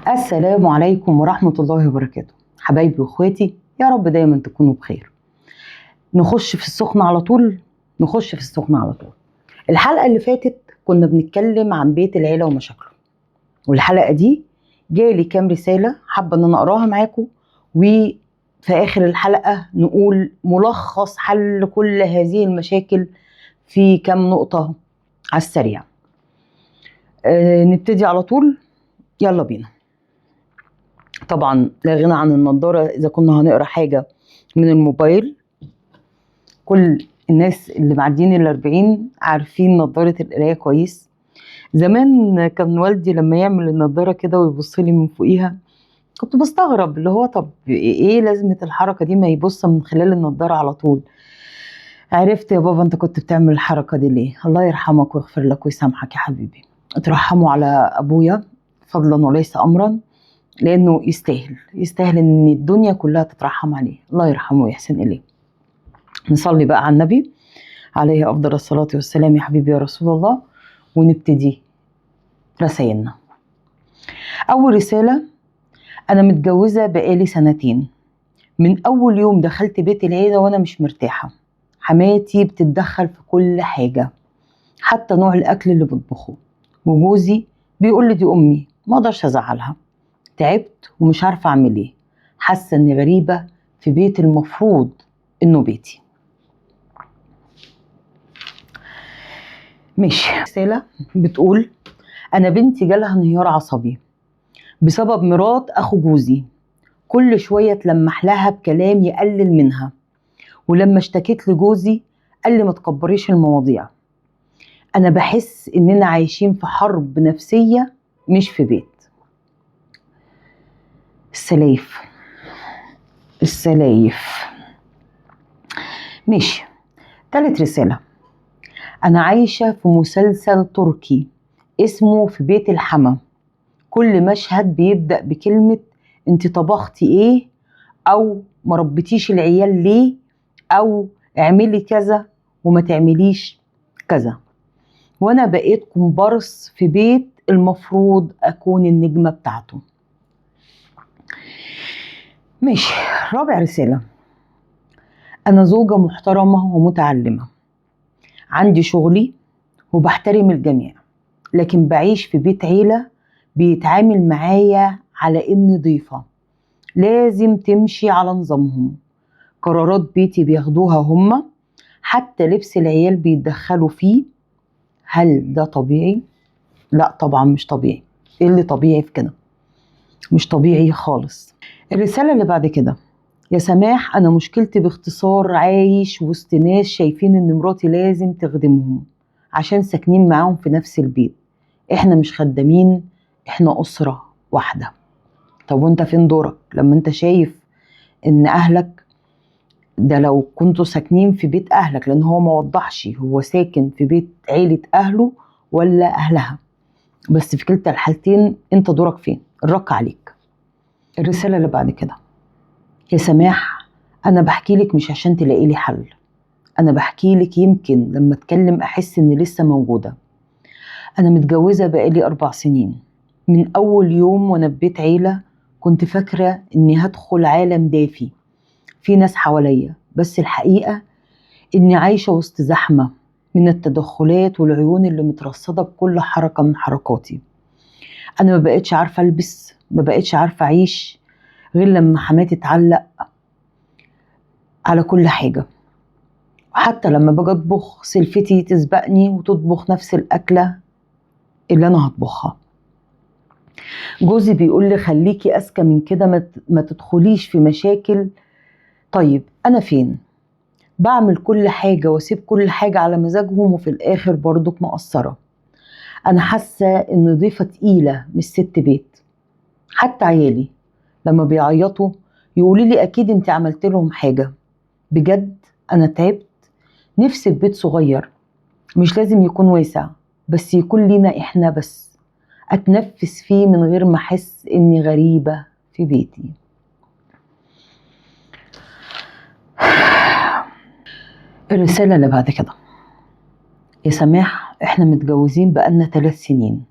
السلام عليكم ورحمة الله وبركاته. حبايبي واخواتي، يا رب دايما تكونوا بخير. نخش في السخن على طول. الحلقة اللي فاتت كنا بنتكلم عن بيت العيلة ومشاكله، والحلقة دي جالي كام رسالة حابة ان انا اقراها معاكم، وفي اخر الحلقة نقول ملخص حل كل هذه المشاكل في كام نقطة على السريع. نبتدي على طول، يلا بينا. طبعا لا غنى عن النضارة إذا كنا هنقرأ حاجة من الموبايل. كل الناس اللي معدين 40 عارفين نضارة القراية كويس. زمان كان والدي لما يعمل النضارة كده ويبص لي من فوقيها كنت بستغرب، اللي هو طب ايه لازمة الحركة دي، ما يبص من خلال النضارة على طول. عرفت يا بابا انت كنت بتعمل الحركة دي ليه، الله يرحمك ويغفر لك ويسامحك يا حبيبي. اترحموا على ابويا فضلا وليس امرا، لانه يستاهل ان الدنيا كلها تترحم عليه، الله يرحمه ويحسن اليه. نصلي بقى على النبي عليه افضل الصلاة والسلام يا حبيبي يا رسول الله، ونبتدي رسائلنا. اول رسالة: انا متجوزة بقالي 2 سنين. من اول يوم دخلت بيت العيلة وانا مش مرتاحة. حماتي بتتدخل في كل حاجة، حتى نوع الاكل اللي بطبخه، وجوزي بيقول لي دي امي، ما اقدرش ازعلها. تعبت ومش عارفة اعمل ايه، حاسة اني غريبة في بيت المفروض انه بيتي. ماشي. رسالة بتقول: انا بنتي جالها انهيار عصبي بسبب مرات اخو جوزي، كل شوية تلمح لها بكلام يقلل منها، ولما اشتكيت لجوزي قال لي ما تكبريش المواضيع. انا بحس اننا عايشين في حرب نفسية مش في بيت. السلايف. ماشي. تالت رسالة: أنا عايشة في مسلسل تركي اسمه في بيت الحما. كل مشهد بيبدأ بكلمة انت طبختي ايه، أو مربتيش العيال ليه، أو اعملي كذا وما تعمليش كذا، وأنا بقيت كومبارس في بيت المفروض أكون النجمة بتاعته. ماشي. رابع رسالة: أنا زوجة محترمة ومتعلمة، عندي شغلي وبحترم الجميع، لكن بعيش في بيت عيلة بيتعامل معايا على إني ضيفة، لازم تمشي على نظامهم. قرارات بيتي بياخدوها هما، حتى لبس العيال بيتدخلوا فيه. هل ده طبيعي؟ لا طبعا مش طبيعي. ايه اللي طبيعي في كده؟ مش طبيعي خالص. الرسالة اللي بعد كده: يا سماح، أنا مشكلتي باختصار عايش وسط ناس شايفين إن مراتي لازم تخدمهم عشان ساكنين معاهم في نفس البيت. إحنا مش خدامين، إحنا أسرة واحدة. طب وإنت فين دورك لما إنت شايف إن أهلك ده لو كنتوا ساكنين في بيت أهلك، لأن هو ما وضحش هو ساكن في بيت عيلة أهله ولا أهلها، بس في كلتا الحالتين إنت دورك فين؟ الرك عليك. الرسالة اللي بعد كده: يا سماح، أنا بحكي لك مش عشان تلاقي لي حل، أنا بحكي لك يمكن لما أتكلم أحس إني لسه موجودة. أنا متجوزة بقالي 4 سنين. من أول يوم وأنا في بيت عيلة كنت فاكرة إني هدخل عالم دافي في ناس حواليا، بس الحقيقة إني عايشة وسط زحمة من التدخلات والعيون اللي مترصدة بكل حركة من حركاتي. أنا ما بقتش عارفة ألبس، ما بقتش عارفة أعيش غير لما حماتي تعلق على كل حاجة. حتى لما باجي اطبخ سلفتي تسبقني وتطبخ نفس الاكله اللي انا هطبخها. جوزي بيقول لي خليكي اذكى من كده، ما تدخليش في مشاكل. طيب انا فين؟ بعمل كل حاجه واسيب كل حاجه على مزاجهم، وفي الاخر برضك مقصره. انا حاسه ان ضيفه تقيله مش ست بيت. حتى عيالي لما بيعيطوا يقولوا لي اكيد انت عملت لهم حاجه. بجد انا تعبت، نفسي في بيت صغير، مش لازم يكون واسع، بس يكون لينا احنا بس، اتنفس فيه من غير ما احس اني غريبة في بيتي. الرسالة اللي بعد كده: يا سماح، احنا متجوزين بقالنا 3 سنين،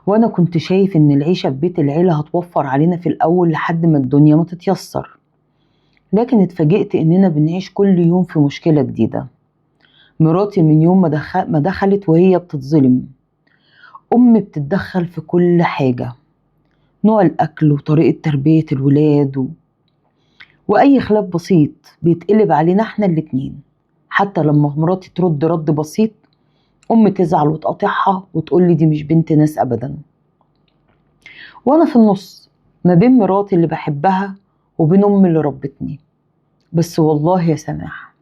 وانا كنت شايف ان العيشة في بيت العيلة هتوفر علينا في الاول لحد ما الدنيا ما تتيسر، لكن اتفاجئت اننا بنعيش كل يوم في مشكلة جديدة. مراتي من يوم ما دخلت وهي بتتظلم. بتتدخل في كل حاجة، نوع الأكل وطريقة تربية الولاد وأي خلاف بسيط بيتقلب علينا احنا الاتنين. حتى لما مراتي ترد رد بسيط تزعل وتقاطعها وتقولي دي مش بنت ناس أبدا. وأنا في النص ما بين مراتي اللي بحبها وبين أمي اللي ربتني. بس والله يا سماح،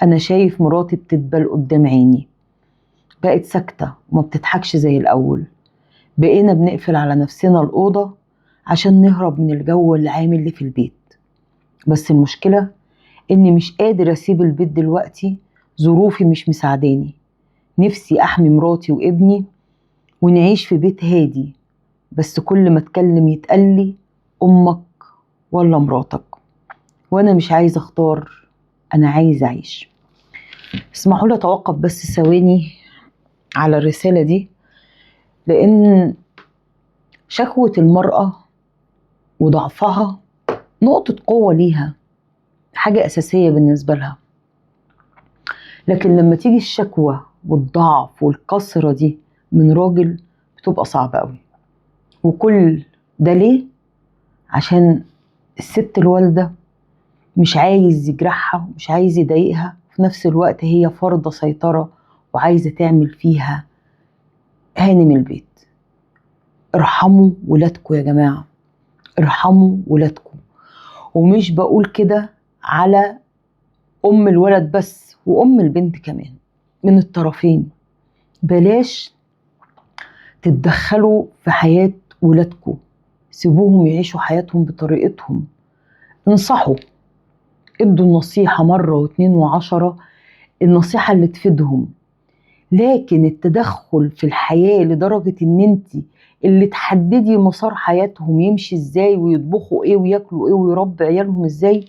أنا شايف مراتي بتدبل قدام عيني، بقت ساكتة وما بتضحكش زي الأول. بقينا بنقفل على نفسنا الأوضة عشان نهرب من الجو العام اللي في البيت. بس المشكلة إني مش قادر أسيب البيت دلوقتي، ظروفي مش مساعداني. نفسي أحمي مراتي وابني ونعيش في بيت هادي، بس كل ما أتكلم يتقلي أمك ولا مراتك، وأنا مش عايزة أختار، أنا عايزة أعيش. اسمحوا لي أتوقف بس ثواني على الرسالة دي، لأن شكوة المرأة وضعفها نقطة قوة ليها، حاجة أساسية بالنسبة لها. لكن لما تيجي الشكوى والضعف والكسرة دي من راجل بتبقى صعبة قوي. وكل ده ليه؟ عشان الست الوالدة مش عايز يجرحها، مش عايز يضايقها، في نفس الوقت هي فرضة سيطرة وعايزة تعمل فيها هانم البيت. ارحموا ولادكم يا جماعة، ارحموا ولادكم. ومش بقول كده على الولد بس، البنت كمان، من الطرفين. بلاش تتدخلوا في حياة ولادكم، سيبوهم يعيشوا حياتهم بطريقتهم. انصحوا، ادوا النصيحة مرة واتنين وعشرة، النصيحة اللي تفيدهم. لكن التدخل في الحياة لدرجة ان انت اللي تحددي مسار حياتهم يمشي ازاي ويطبخوا ايه وياكلوا ايه ويربوا عيالهم ازاي،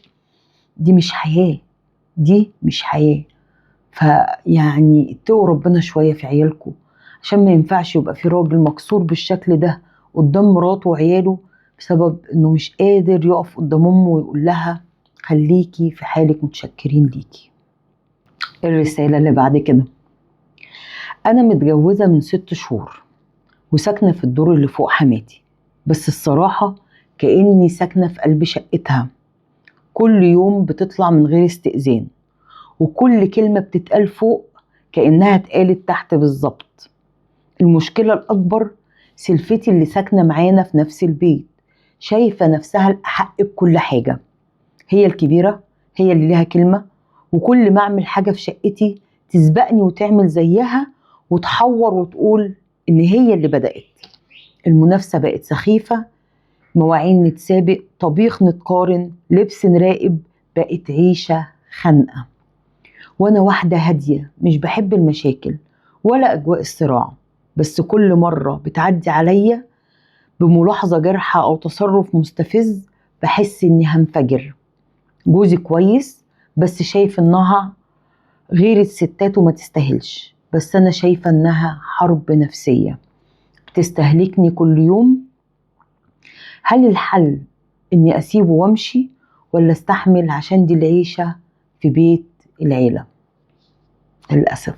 دي مش حياة، دي مش حياة. فيعني اتقوا ربنا شوية في عيالكم، عشان ما ينفعش يبقى في راجل مكسور بالشكل ده قدام مراته وعياله بسبب انه مش قادر يقف قدام امه ويقول لها خليكي في حالك، متشكرين ليكي. الرسالة اللي بعد كده: انا متجوزة من 6 شهور وساكنة في الدور اللي فوق حماتي، بس الصراحة كأني ساكنة في قلب شقتها. كل يوم بتطلع من غير استئذان، وكل كلمة بتتقال فوق كأنها اتقالت تحت بالظبط. المشكلة الأكبر سلفتي اللي ساكنة معانا في نفس البيت شايفة نفسها الأحق بكل حاجة، هي الكبيرة، هي اللي ليها كلمة، وكل ما أعمل حاجة في شقتي تسبقني وتعمل زيها وتحور وتقول إن هي اللي بدأت. المنافسة بقت سخيفة، مواعين نتسابق، طبيخ نتقارن، لبس نراقب، بقت عيشة خنقة. وأنا واحدة هادية مش بحب المشاكل ولا أجواء الصراع، بس كل مرة بتعدي عليا بملاحظة جارحة أو تصرف مستفز بحس إني هنفجر. جوزي كويس بس شايف إنها غير الستات وما تستاهلش، بس أنا شايفة إنها حرب نفسية بتستهلكني كل يوم. هل الحل إني أسيبه وأمشي ولا استحمل عشان دي العيشة في بيت العيلة؟ للأسف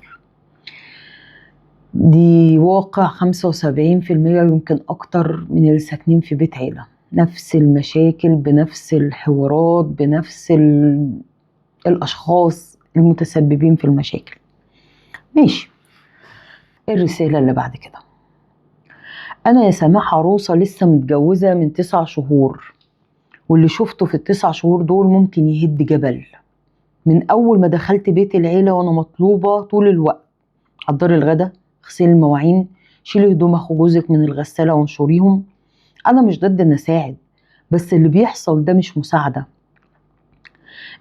دي واقع 75% ويمكن أكتر من اللي ساكنين في بيت عيلة، نفس المشاكل بنفس الحوارات بنفس الأشخاص المتسببين في المشاكل. ماشي، الرسالة اللي بعد كده: أنا يا سماح عروسة لسه متجوزة من 9 شهور، واللي شفته في ال9 شهور دول ممكن يهد جبل. من أول ما دخلت بيت العيلة وأنا مطلوبة طول الوقت: حضري الغدا، اغسلي المواعين، شيلي هدوم أخو جوزك من الغسالة وانشريهم. أنا مش ضد إن أساعد، بس اللي بيحصل ده مش مساعدة،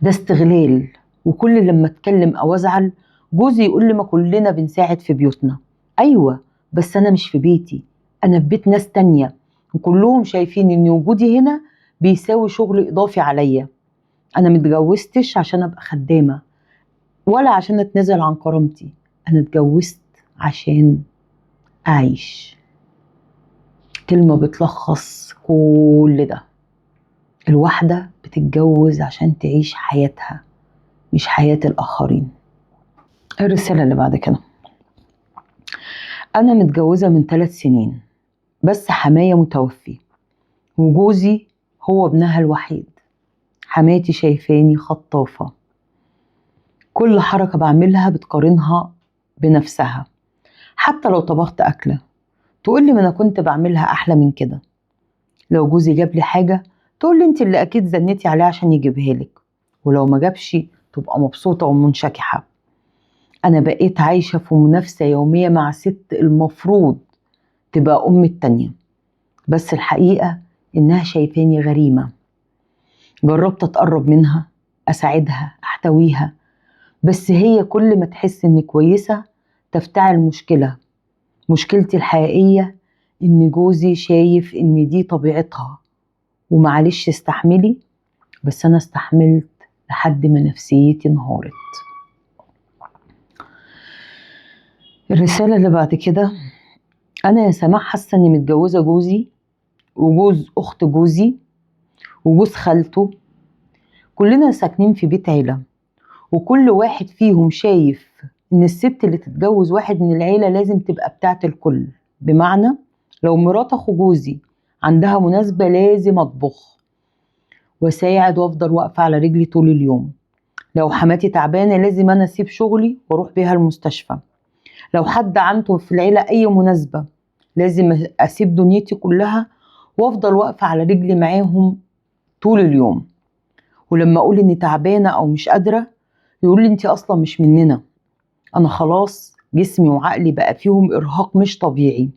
ده استغلال. وكل لما أتكلم أو أزعل جوزي يقول لي ما كلنا بنساعد في بيوتنا. أيوة، بس أنا مش في بيتي، أنا في بيت ناس تانية، وكلهم شايفين إن وجودي هنا بيساوي شغل إضافي عليا. أنا متجوزتش عشان أبقى خدامة ولا عشان أتنازل عن كرامتي، أنا اتجوزت عشان أعيش. كلمة بتلخص كل ده. الواحدة بتتجوز عشان تعيش حياتها مش حياة الآخرين. الرسالة اللي بعد كده: أنا متجوزة من 3 سنين، بس حماية متوفي وجوزي هو ابنها الوحيد. حماتي شايفاني خطافة، كل حركة بعملها بتقارنها بنفسها، حتى لو طبخت أكلة تقولي ما أنا كنت بعملها أحلى من كده. لو جوزي جاب لي حاجة تقولي انت اللي أكيد زنتي عليه عشان يجيبها لك، ولو ما جابش تبقى مبسوطة ومنشكحة. أنا بقيت عايشة في منافسة يومية مع ست المفروض تبقى أم التانية، بس الحقيقة إنها شايفاني غريمة. جربت أتقرب منها، أساعدها، أحتويها، بس هي كل ما تحس إني كويسة تفتعل مشكلة. مشكلتي الحقيقية إن جوزي شايف إن دي طبيعتها، ومعلش استحملي. بس أنا استحملت لحد ما نفسيتي انهارت. الرسالة اللي بعد كده: أنا يا سماح حاسة إني متجوزة جوزي وجوز أخت جوزي وجوز خالته، كلنا ساكنين في بيت عيلة، وكل واحد فيهم شايف إن الست اللي تتجوز واحد من العيلة لازم تبقى بتاعة الكل. بمعنى لو مرات أخو جوزي عندها مناسبة لازم أطبخ وأساعد وأفضل واقفة على رجلي طول اليوم. لو حماتي تعبانة لازم أنا أسيب شغلي وأروح بيها المستشفى. لو حد عنده في العيلة أي مناسبة لازم أسيب دنيتي كلها وأفضل واقفة على رجلي معاهم طول اليوم. ولما أقول إني تعبانة أو مش قادرة يقول لي أنت أصلا مش مننا. أنا خلاص جسمي وعقلي بقى فيهم إرهاق مش طبيعي،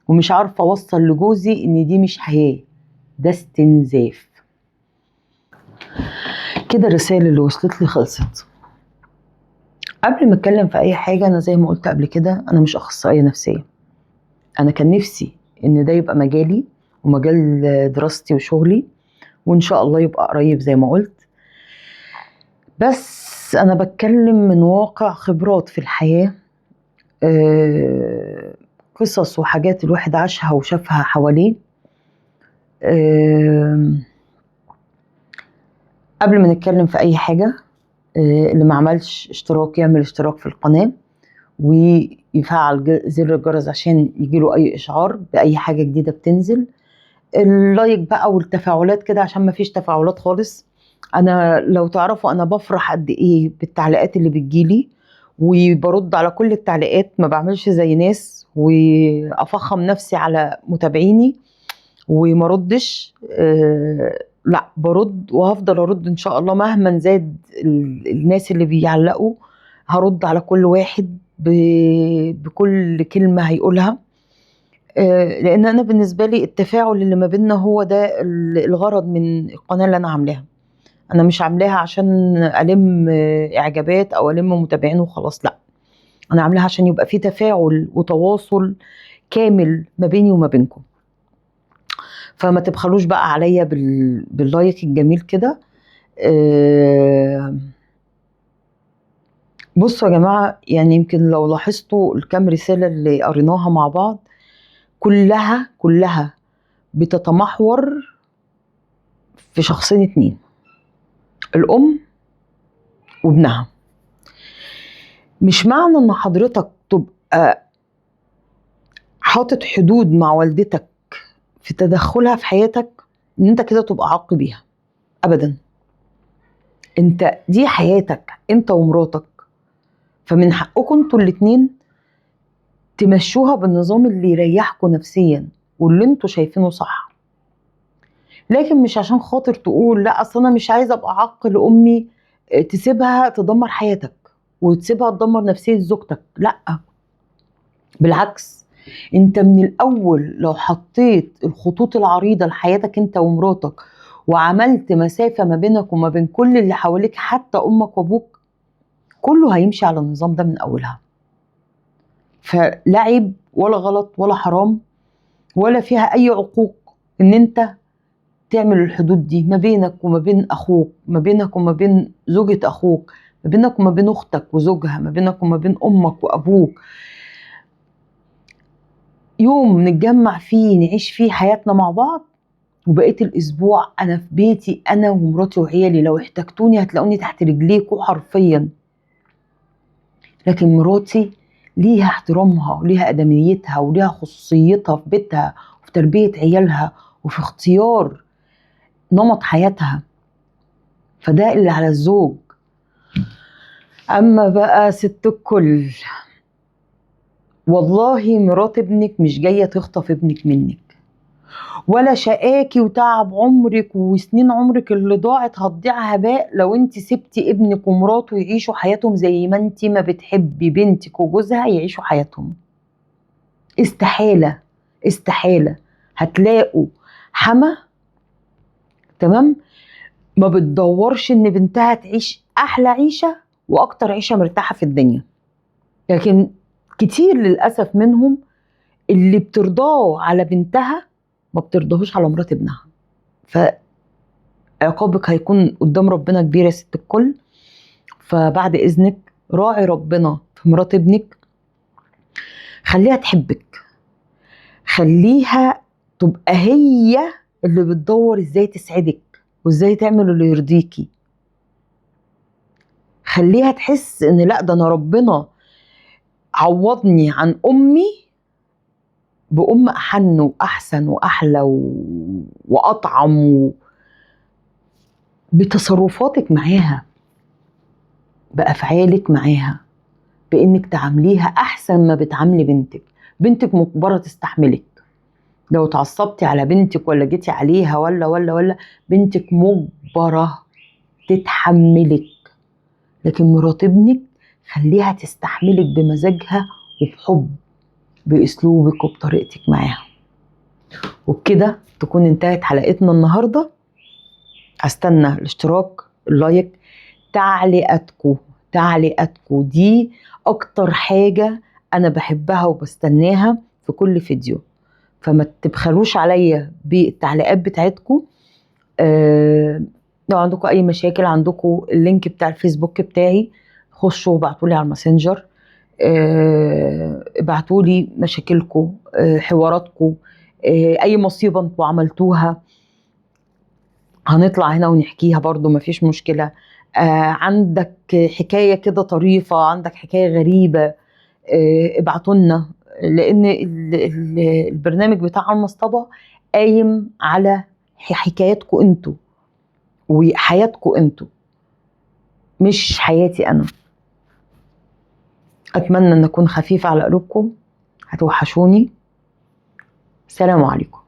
ومش عارفة أوصل لجوزي إن دي مش حياة، ده استنزاف. كده الرسائل اللي وصلت لي خلصت. قبل ما اتكلم في اي حاجة، انا زي ما قلت قبل كده انا مش اخصائية نفسية. انا كان نفسي ان ده يبقى مجالي ومجال دراستي وشغلي، وان شاء الله يبقى قريب زي ما قلت. بس انا بتكلم من واقع خبرات في الحياة، قصص وحاجات الواحد عاشها وشافها حواليه. قبل ما نتكلم في اي حاجة، اللي ما عملش اشتراك يعمل اشتراك في القناة ويفعل زر الجرس عشان يجيله اي اشعار باي حاجة جديدة بتنزل. اللايك بقى والتفاعلات كده عشان ما فيش تفاعلات خالص. انا لو تعرفوا انا بفرح قد ايه بالتعليقات اللي بتجيلي، وبرد على كل التعليقات، ما بعملش زي ناس وافخم نفسي على متابعيني وما ردش. لا، برد وهفضل ارد ان شاء الله مهما زاد الناس اللي بيعلقوا. هرد على كل واحد بكل كلمة هيقولها، لان انا بالنسبة لي التفاعل اللي ما بيننا هو ده الغرض من القناة اللي انا عاملاها. انا مش عاملاها عشان الم اعجابات او الم متابعين وخلاص، لا، انا عاملاها عشان يبقى في تفاعل وتواصل كامل ما بيني وما بينكم. فما تبخلوش بقى عليا باللايك الجميل كده. بصوا يا جماعة، يعني يمكن لو لاحظتوا الكام رسالة اللي قريناها مع بعض كلها بتتمحور في شخصين 2: الأم وابنها. مش معنى ان حضرتك تبقى حاطط حدود مع والدتك في تدخلها في حياتك ان انت كده تبقى عاق بيها، ابدا. انت دي حياتك انت ومراتك، فمن حقكم انتوا الاتنين تمشوها بالنظام اللي يريحكم نفسيا واللي انتوا شايفينه صح. لكن مش عشان خاطر تقول لا اصل انا مش عايزه ابقى عاق لامي تسيبها تدمر حياتك وتسيبها تدمر نفسيه زوجتك. لا، بالعكس، انت من الاول لو حطيت الخطوط العريضة لحياتك انت ومراتك وعملت مسافة ما بينك وما بين كل اللي حواليك حتى امك وابوك، كله هيمشي على النظام ده من اولها. فلا عيب ولا غلط ولا حرام ولا فيها اي عقوق ان انت تعمل الحدود دي ما بينك وما بين اخوك، ما بينك وما بين زوجة اخوك، ما بينك وما بين اختك وزوجها، ما بينك وما بين امك وابوك. يوم نتجمع فيه نعيش فيه حياتنا مع بعض، وبقيت الاسبوع انا في بيتي انا ومراتي وعيالي، لو احتجتوني هتلاقوني تحت رجليكوا حرفيا. لكن مراتي ليها احترامها وليها ادميتها وليها خصوصيتها في بيتها وفي تربية عيالها وفي اختيار نمط حياتها، فده اللي على الزوج. اما بقى ست الكل، والله مرات ابنك مش جاية تخطف ابنك منك، ولا شقاكي وتعب عمرك وسنين عمرك اللي ضاعت هتضيع هباء لو انت سبتي ابنك ومراته يعيشوا حياتهم زي ما انت ما بتحبي بنتك وجوزها يعيشوا حياتهم. استحالة، استحالة هتلاقوا حما تمام ما بتدورش ان بنتها تعيش احلى عيشة واكتر عيشة مرتاحة في الدنيا. لكن كتير للأسف منهم اللي بترضاه على بنتها ما بترضاهوش على مرات ابنها. فعقابك هيكون قدام ربنا كبير يا ست الكل. فبعد إذنك راعي ربنا في مرات ابنك، خليها تحبك، خليها تبقى هي اللي بتدور ازاي تسعدك وازاي تعمل اللي يرضيكي. خليها تحس ان لا ده انا ربنا عوضني عن امي بأم أحن وأحسن وأحلى وأطعم بتصرفاتك معاها، بأفعالك معاها، بإنك تعامليها أحسن ما بتعاملي بنتك. بنتك مجبرة تستحملك، لو تعصبتي على بنتك ولا جيتي عليها ولا بنتك مجبرة تتحملك. لكن مرات ابنك خليها تستحملك بمزاجها وبحب، بأسلوبك وبطريقتك معاها. وبكده تكون انتهت حلقتنا النهاردة. استنى الاشتراك، اللايك، تعليقاتكو دي اكتر حاجة انا بحبها وبستناها في كل فيديو، فما تبخلوش عليا بالتعليقات بتاعتكو. لو عندكم اي مشاكل، عندكم اللينك بتاع الفيسبوك بتاعي، خشوا وابعتولي على الماسنجر، ابعتولي مشاكلكو، حواراتكو، اي مصيبة انتوا عملتوها هنطلع هنا ونحكيها برضو مفيش مشكلة. عندك حكاية كده طريفة، عندك حكاية غريبة، ابعتولنا، لان البرنامج بتاع المصطبة قايم على حكاياتكم انتوا وحياتكم انتوا، مش حياتي انا. اتمنى ان اكون خفيفة على قلوبكم، هتوحشوني. سلام عليكم.